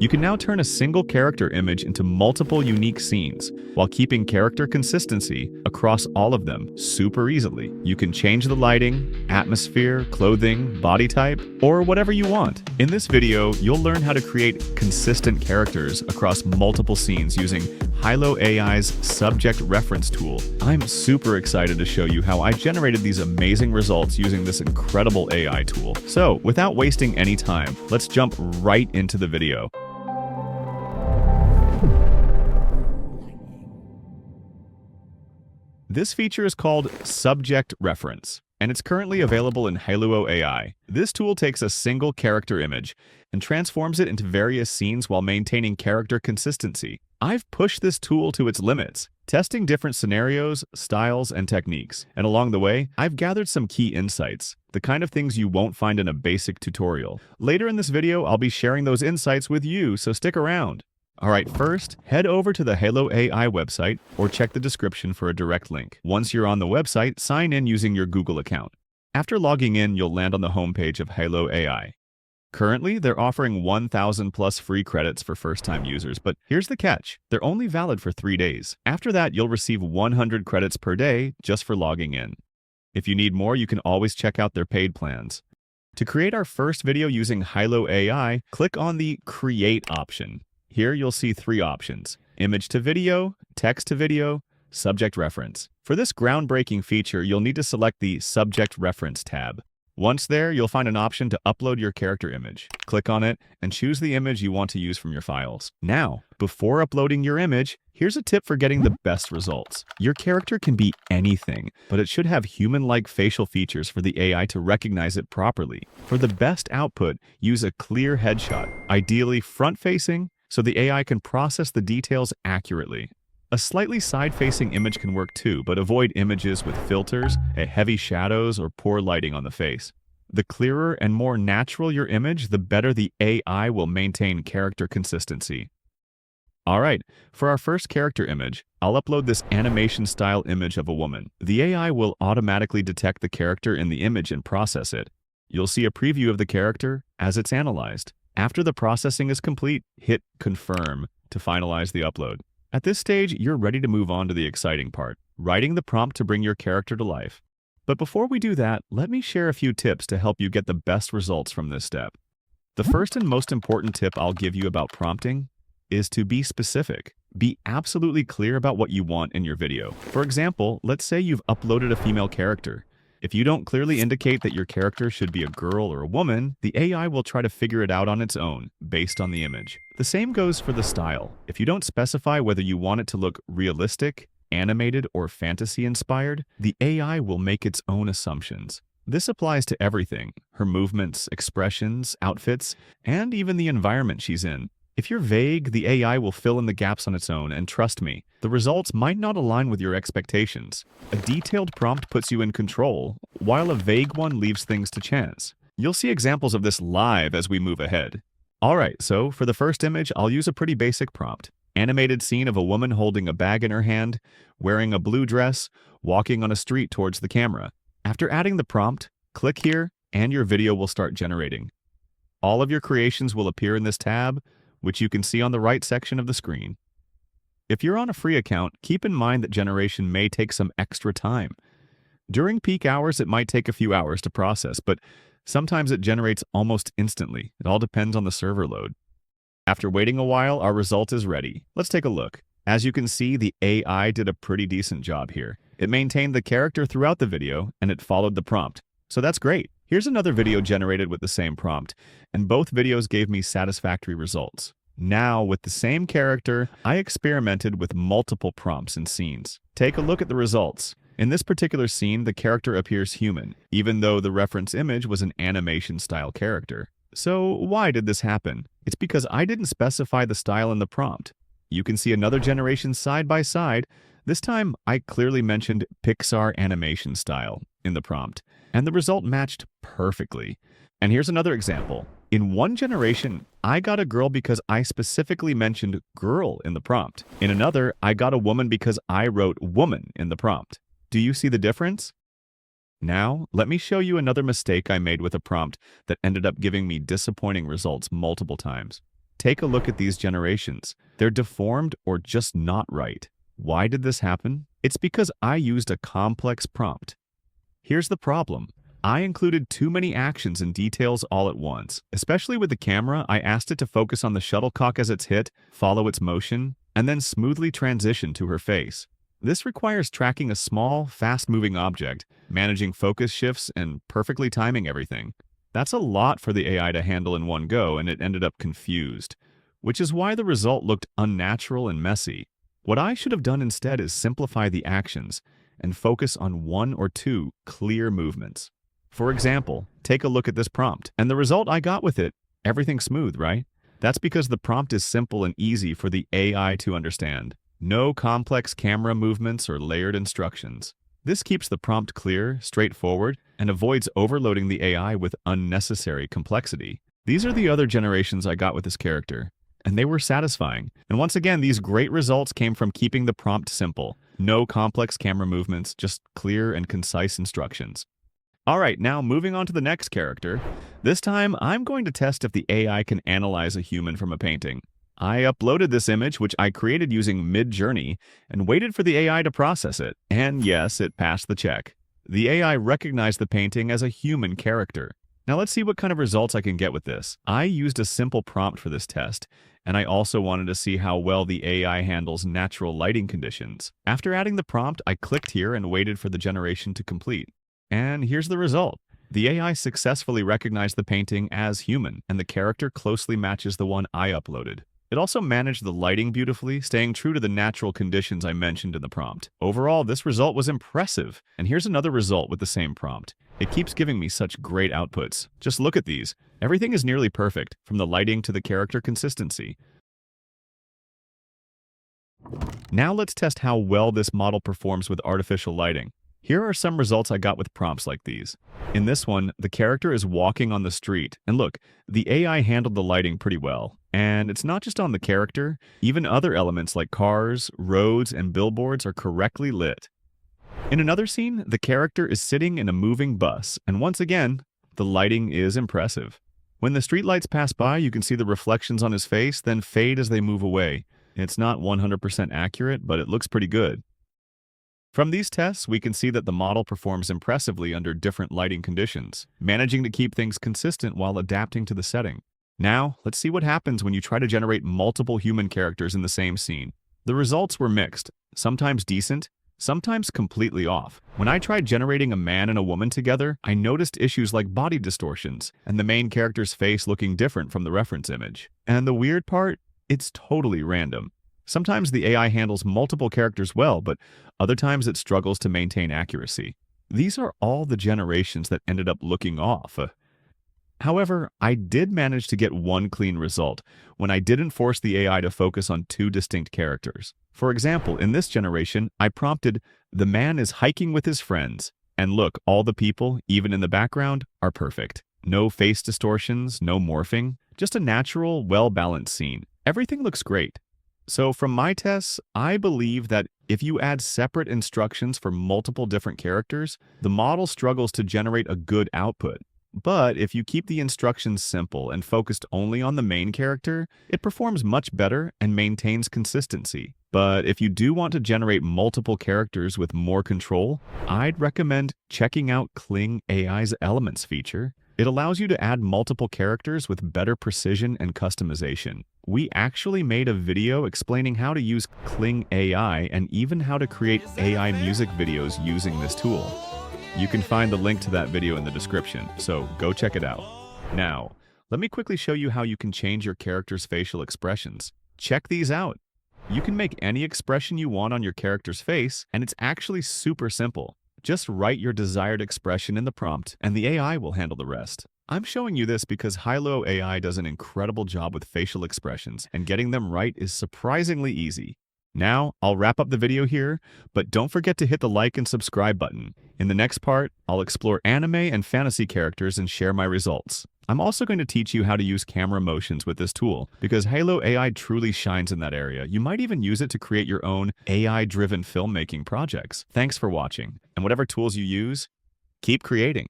You can now turn a single character image into multiple unique scenes while keeping character consistency across all of them super easily. You can change the lighting, atmosphere, clothing, body type, or whatever you want. In this video, you'll learn how to create consistent characters across multiple scenes using Hailuo AI's subject reference tool. I'm super excited to show you how I generated these amazing results using this incredible AI tool. So, without wasting any time, let's jump right into the video. This feature is called Subject Reference, and it's currently available in Hailuo AI. This tool takes a single character image and transforms it into various scenes while maintaining character consistency. I've pushed this tool to its limits, testing different scenarios, styles, and techniques. And along the way, I've gathered some key insights, the kind of things you won't find in a basic tutorial. Later in this video, I'll be sharing those insights with you, so stick around. Alright, first, head over to the Hailuo AI website or check the description for a direct link. Once you're on the website, sign in using your Google account. After logging in, you'll land on the homepage of Hailuo AI. Currently, they're offering 1,000 plus free credits for first-time users, but here's the catch. They're only valid for 3 days. After that, you'll receive 100 credits per day just for logging in. If you need more, you can always check out their paid plans. To create our first video using Hailuo AI, click on the Create option. Here you'll see 3 options: image to video, text to video, subject reference. For this groundbreaking feature, you'll need to select the Subject Reference tab. Once there, you'll find an option to upload your character image. Click on it and choose the image you want to use from your files. Now, before uploading your image, here's a tip for getting the best results. Your character can be anything, but it should have human-like facial features for the AI to recognize it properly. For the best output, use a clear headshot, ideally front-facing, so the AI can process the details accurately. A slightly side-facing image can work too, but avoid images with filters, heavy shadows, or poor lighting on the face. The clearer and more natural your image, the better the AI will maintain character consistency. Alright, for our first character image, I'll upload this animation-style image of a woman. The AI will automatically detect the character in the image and process it. You'll see a preview of the character as it's analyzed. After the processing is complete, hit Confirm to finalize the upload. At this stage, you're ready to move on to the exciting part, writing the prompt to bring your character to life. But before we do that, let me share a few tips to help you get the best results from this step. The first and most important tip I'll give you about prompting is to be specific. Be absolutely clear about what you want in your video. For example, let's say you've uploaded a female character. If you don't clearly indicate that your character should be a girl or a woman, the AI will try to figure it out on its own, based on the image. The same goes for the style. If you don't specify whether you want it to look realistic, animated, or fantasy-inspired, the AI will make its own assumptions. This applies to everything: her movements, expressions, outfits, and even the environment she's in. If you're vague, the AI will fill in the gaps on its own, and trust me, the results might not align with your expectations. A detailed prompt puts you in control, while a vague one leaves things to chance. You'll see examples of this live as we move ahead. Alright, so for the first image, I'll use a pretty basic prompt. Animated scene of a woman holding a bag in her hand, wearing a blue dress, walking on a street towards the camera. After adding the prompt, click here, and your video will start generating. All of your creations will appear in this tab, which you can see on the right section of the screen. If you're on a free account, keep in mind that generation may take some extra time. During peak hours, it might take a few hours to process, but sometimes it generates almost instantly. It all depends on the server load. After waiting a while, our result is ready. Let's take a look. As you can see, the AI did a pretty decent job here. It maintained the character throughout the video, and it followed the prompt. So that's great. Here's another video generated with the same prompt, and both videos gave me satisfactory results. Now, with the same character, I experimented with multiple prompts and scenes. Take a look at the results. In this particular scene, the character appears human, even though the reference image was an animation-style character. So why did this happen? It's because I didn't specify the style in the prompt. You can see another generation side by side. This time, I clearly mentioned Pixar animation style in the prompt, and the result matched perfectly. And here's another example. In one generation, I got a girl because I specifically mentioned girl in the prompt. In another, I got a woman because I wrote woman in the prompt. Do you see the difference? Now, let me show you another mistake I made with a prompt that ended up giving me disappointing results multiple times. take a look at these generations. They're deformed or just not right. Why did this happen? It's because I used a complex prompt. Here's the problem. I included too many actions and details all at once. Especially with the camera, I asked it to focus on the shuttlecock as it's hit, follow its motion, and then smoothly transition to her face. This requires tracking a small, fast-moving object, managing focus shifts, and perfectly timing everything. That's a lot for the AI to handle in one go, and it ended up confused, which is why the result looked unnatural and messy. What I should have done instead is simplify the actions and focus on one or two clear movements. For example, take a look at this prompt, and the result I got with it, everything's smooth, right? That's because the prompt is simple and easy for the AI to understand. No complex camera movements or layered instructions. This keeps the prompt clear, straightforward, and avoids overloading the AI with unnecessary complexity. These are the other generations I got with this character, and they were satisfying. And once again, these great results came from keeping the prompt simple. No complex camera movements, just clear and concise instructions. Alright, now moving on to the next character. This time, I'm going to test if the AI can analyze a human from a painting. I uploaded this image, which I created using Midjourney, and waited for the AI to process it. And yes, it passed the check. The AI recognized the painting as a human character. Now let's see what kind of results I can get with this. I used a simple prompt for this test, and I also wanted to see how well the AI handles natural lighting conditions. After adding the prompt, I clicked here and waited for the generation to complete. And here's the result. The AI successfully recognized the painting as human, and the character closely matches the one I uploaded. It also managed the lighting beautifully, staying true to the natural conditions I mentioned in the prompt. Overall, this result was impressive. And here's another result with the same prompt. It keeps giving me such great outputs. Just look at these. Everything is nearly perfect, from the lighting to the character consistency. Now let's test how well this model performs with artificial lighting. Here are some results I got with prompts like these. In this one, the character is walking on the street, and look, the AI handled the lighting pretty well. And it's not just on the character, even other elements like cars, roads, and billboards are correctly lit. In another scene, the character is sitting in a moving bus, and once again, the lighting is impressive. When the streetlights pass by, you can see the reflections on his face, then fade as they move away. It's not 100% accurate, but it looks pretty good. From these tests, we can see that the model performs impressively under different lighting conditions, managing to keep things consistent while adapting to the setting. Now, let's see what happens when you try to generate multiple human characters in the same scene. The results were mixed, sometimes decent, sometimes completely off. When I tried generating a man and a woman together, I noticed issues like body distortions and the main character's face looking different from the reference image. And the weird part? It's totally random. Sometimes the AI handles multiple characters well, but other times it struggles to maintain accuracy. These are all the generations that ended up looking off. However, I did manage to get one clean result when I didn't force the AI to focus on two distinct characters. For example, in this generation, I prompted, "The man is hiking with his friends." And look, all the people, even in the background, are perfect. No face distortions, no morphing, just a natural, well-balanced scene. Everything looks great. So from my tests, I believe that if you add separate instructions for multiple different characters, the model struggles to generate a good output. But if you keep the instructions simple and focused only on the main character, it performs much better and maintains consistency. But if you do want to generate multiple characters with more control, I'd recommend checking out Kling AI's Elements feature. It allows you to add multiple characters with better precision and customization. We actually made a video explaining how to use Kling AI and even how to create AI music videos using this tool. You can find the link to that video in the description, so go check it out. Now, let me quickly show you how you can change your character's facial expressions. Check these out. You can make any expression you want on your character's face, and it's actually super simple. Just write your desired expression in the prompt, and the AI will handle the rest. I'm showing you this because Hailuo AI does an incredible job with facial expressions, and getting them right is surprisingly easy. Now, I'll wrap up the video here, but don't forget to hit the like and subscribe button. In the next part, I'll explore anime and fantasy characters and share my results. I'm also going to teach you how to use camera motions with this tool, because Hailuo AI truly shines in that area. You might even use it to create your own AI-driven filmmaking projects. Thanks for watching, and whatever tools you use, keep creating.